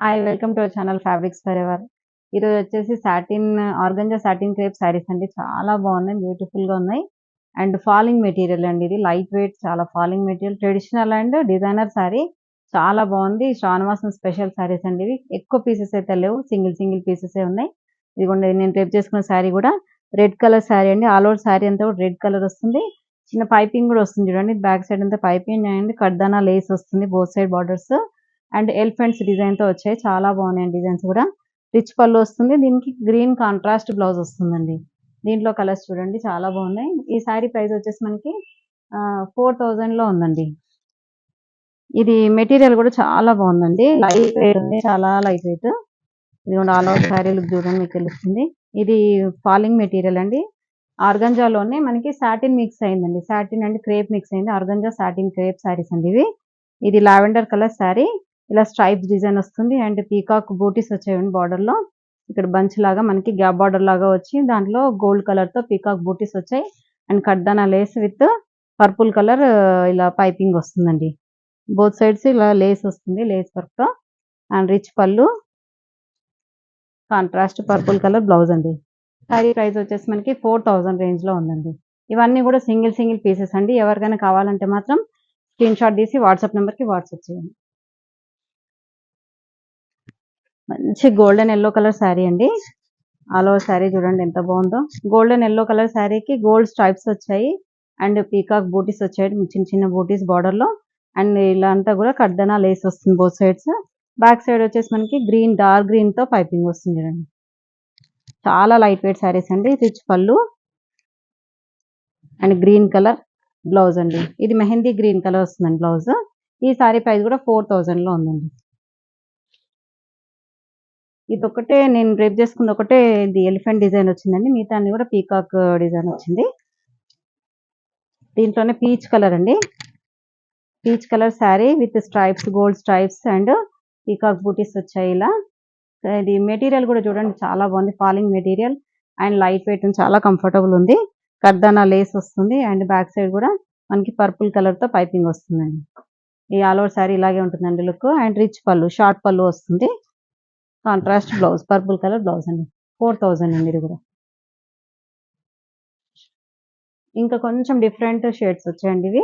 Hi welcome to our channel fabrics for ever. ఈరోజు వచ్చేసి satin organza satin crepe saris అండి. చాలా బాగున్నాయి, బ్యూటిఫుల్గా ఉన్నాయి. అండ్ ఫాలింగ్ మెటీరియల్ అండి, ఇది లైట్ వెయిట్, చాలా falling material, traditional and designer sari. చాలా బాగుంది. శ్రావణమాసం స్పెషల్ శారీస్ అండి ఇవి. ఎక్కువ పీసెస్ అయితే లేవు, సింగిల్ సింగిల్ పీసెస్ ఉన్నాయి. ఇదిగోండి నేను రేపు చేసుకున్న శారీ కూడా రెడ్ కలర్ శారీ అండి. ఆల్ ఓవర్ శారీ అంతా కూడా రెడ్ కలర్ వస్తుంది. చిన్న పైపింగ్ కూడా వస్తుంది చూడండి. బ్యాక్ సైడ్ అంతా పైపింగ్ అండ్ కడ్దానా లేస్ వస్తుంది, both side borders. And elephants design తో వచ్చాయి, చాలా బాగున్నాయి డిజైన్స్ కూడా. రిచ్ పళ్ళు వస్తుంది, దీనికి గ్రీన్ కాంట్రాస్ట్ బ్లౌజ్ వస్తుందండి. దీంట్లో కలర్స్ చూడండి, చాలా బాగున్నాయి. ఈ శారీ ప్రైస్ వచ్చేసి మనకి 4000 లో ఉందండి. ఇది మెటీరియల్ కూడా చాలా బాగుందండి, లైట్ వెయిట్ ఉంది, చాలా లైట్ వెయిట్. ఇది ఆల్ ఓవర్ శారీ లుక్ చూడండి, మీకు తెలుస్తుంది. ఇది ఫాలింగ్ మెటీరియల్ అండి. ఆర్గంజాలోనే మనకి సాటిన్ మిక్స్ అయిందండి, సాటిన్ అండ్ క్రేప్ మిక్స్ అయింది. ఆర్గంజా సాటిన్ క్రేప్ శారీస్ అండి ఇవి. ఇది లావెండర్ కలర్ శారీ, ఇలా స్ట్రైప్స్ డిజైన్ వస్తుంది. అండ్ పీకాక్ బూటీస్ వచ్చాయండి బార్డర్ లో. ఇక్కడ బంచ్ లాగా మనకి గ్యాప్ బార్డర్ లాగా వచ్చి దాంట్లో గోల్డ్ కలర్ తో పీకాక్ బూటీస్ వచ్చాయి. అండ్ కడ్దానా లేస్ విత్ పర్పుల్ కలర్ ఇలా పైపింగ్ వస్తుందండి. బోత్ సైడ్స్ ఇలా లేస్ వస్తుంది, లేస్ వర్క్ తో. అండ్ రిచ్ పళ్ళు, కాంట్రాస్ట్ పర్పుల్ కలర్ బ్లౌజ్ అండి. శారీ ప్రైస్ వచ్చేసి మనకి 4000 రేంజ్ లో ఉందండి. ఇవన్నీ కూడా సింగిల్ సింగిల్ పీసెస్ అండి. ఎవరికైనా కావాలంటే మాత్రం స్క్రీన్ షాట్ తీసి వాట్సాప్ నెంబర్ కి వాట్సాప్ చేయండి. మంచి గోల్డెన్ ఎల్లో కలర్ శారీ అండి. ఆల్ ఓవర్ శారీ చూడండి ఎంత బాగుందో. గోల్డెన్ ఎల్లో కలర్ శారీకి గోల్డ్ స్ట్రైప్స్ వచ్చాయి. అండ్ పీకాక్ బూటీస్ వచ్చాయి, చిన్న చిన్న బూటీస్ బార్డర్ లో. అండ్ ఇలా అంతా కూడా కడ్దనా లేస్ వస్తుంది బోత్ సైడ్స్. బ్యాక్ సైడ్ వచ్చేసి మనకి గ్రీన్, డార్క్ గ్రీన్ తో పైపింగ్ వస్తుంది చూడండి. చాలా లైట్ వెయిట్ శారీస్ అండి. రిచ్ పళ్ళు అండ్ గ్రీన్ కలర్ బ్లౌజ్ అండి. ఇది మెహందీ గ్రీన్ కలర్ వస్తుందండి బ్లౌజ్. ఈ శారీ ప్రైస్ కూడా 4000 లో ఉందండి. ఇది ఒకటే నేను రేపు చేసుకుంది, ఒకటే ఇది ఎలిఫెంట్ డిజైన్ వచ్చిందండి. మిగతా అన్ని కూడా పీకాక్ డిజైన్ వచ్చింది. దీంట్లోనే పీచ్ కలర్ అండి, peach colour sari with stripes, gold stripes and peacock booties వచ్చాయి ఇలా. ఇది మెటీరియల్ కూడా చూడండి, చాలా బాగుంది. Falling material and light weight, చాలా కంఫర్టబుల్ ఉంది. కర్దానా లేస్ వస్తుంది. అండ్ బ్యాక్ సైడ్ కూడా మనకి పర్పుల్ కలర్ తో పైపింగ్ వస్తుందండి. ఈ ఆల్ ఓవర్ శారీ ఇలాగే ఉంటుందండి లుక్. అండ్ రిచ్ పళ్ళు, షార్ట్ పళ్ళు వస్తుంది. Contrast blouse, purple colour blouse అండి. 4000 అండి ఇది కూడా. ఇంకా కొంచెం డిఫరెంట్ షేడ్స్ వచ్చాయండి ఇవి.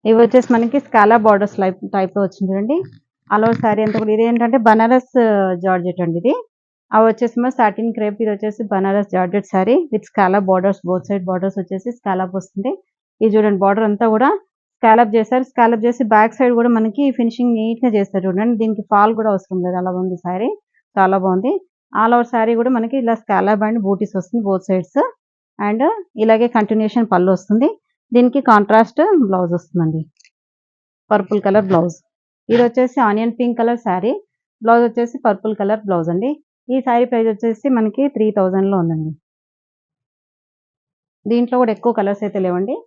ఇవి వచ్చేసి మనకి స్కాలా బార్డర్స్ టైప్ లో వచ్చింది చూడండి. ఆల్ ఓవర్ శారీ అంతా కూడా. ఇది ఏంటంటే బనారస్ జార్జెట్ అండి ఇది. అవి వచ్చేసి సాటిన్ క్రేప్, ఇది వచ్చేసి Banaras georgette sari with scallop borders. Both side borders వచ్చేసి స్కాలప్ వస్తుంది. ఇది చూడండి, బార్డర్ అంతా కూడా స్కాలప్ చేశారు. స్కాలప్ చేసి బ్యాక్ సైడ్ కూడా మనకి ఫినిషింగ్ నీట్ గా చేస్తారు చూడండి. దీనికి ఫాల్ కూడా అవసరం లేదు, అలా ఉంది శారీ, చాలా బాగుంది. ఆల్ ఓవర్ శారీ కూడా మనకి ఇలా స్కాలప్ అండ్ బూటీస్ వస్తుంది బోత్ సైడ్స్. అండ్ ఇలాగే కంటిన్యూషన్ పళ్ళు వస్తుంది. దీనికి కాంట్రాస్ట్ బ్లౌజ్ వస్తుందండి, పర్పుల్ కలర్ బ్లౌజ్. ఇది వచ్చేసి onion pink colour sari, blouse వచ్చేసి పర్పుల్ కలర్ బ్లౌజ్ అండి. ఈ శారీ ప్రైస్ వచ్చేసి మనకి 3000 లో ఉందండి. దీంట్లో కూడా ఎక్కువ కలర్స్ అయితే లేవండి,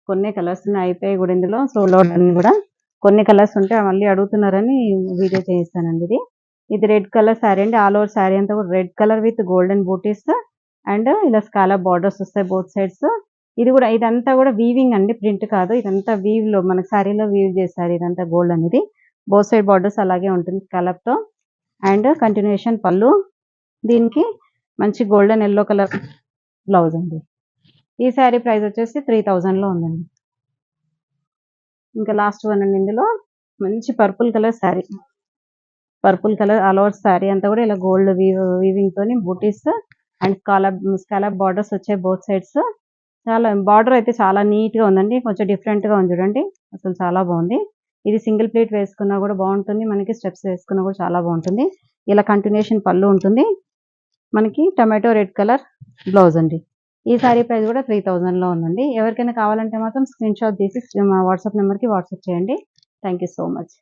కొన్ని కలర్స్ అయిపోయాయి కూడా ఇందులో. సోలో అన్ని కూడా కొన్ని కలర్స్ ఉంటే మళ్ళీ అడుగుతున్నారని వీడియో చేయిస్తానండి. ఇది రెడ్ కలర్ శారీ అండి. ఆల్ ఓవర్ శారీ అంతా కూడా red colour with golden booties and ఇలా స్కాలా బార్డర్స్ వస్తాయి బోత్ సైడ్స్. ఇది కూడా, ఇదంతా కూడా వీవింగ్ అండి, ప్రింట్ కాదు. ఇదంతా వీవ్ లో మనకి శారీలో వీవ్ చేస్తారు. ఇదంతా గోల్డ్ అనేది. బోత్ సైడ్ బార్డర్స్ అలాగే ఉంటుంది స్కాలప్ తో. అండ్ కంటిన్యూషన్ పళ్ళు, దీనికి మంచి గోల్డెన్ ఎల్లో కలర్ బ్లౌజ్ అండి. ఈ శారీ ప్రైస్ వచ్చేసి 3000 లో ఉందండి. ఇంకా లాస్ట్ వన్ అండి, ఇందులో మంచి purple colour sari. Purple colour all over sari అంతా కూడా ఇలా గోల్డ్ వీవింగ్ తోని బూటీస్ అండ్ స్కాలప్ బార్డర్స్ వచ్చాయి బోత్ సైడ్స్. చాలా బార్డర్ అయితే చాలా నీట్ గా ఉందండి, కొంచెం డిఫరెంట్ గా ఉంది చూడండి, అసలు చాలా బాగుంది. ఇది సింగిల్ ప్లేట్ వేసుకున్నా కూడా బాగుంటుంది, మనకి స్టెప్స్ వేసుకున్నా కూడా చాలా బాగుంటుంది. ఇలా కంటిన్యూషన్ పళ్ళు ఉంటుంది. మనకి టమాటో రెడ్ కలర్ బ్లౌజ్ అండి. ఈ శారీ ప్రైస్ కూడా 3000 లో ఉందండి. ఎవరికైనా కావాలంటే మాత్రం స్క్రీన్ షాట్ తీసి మా వాట్సాప్ నెంబర్ కి వాట్సాప్ చేయండి. Thank you so much.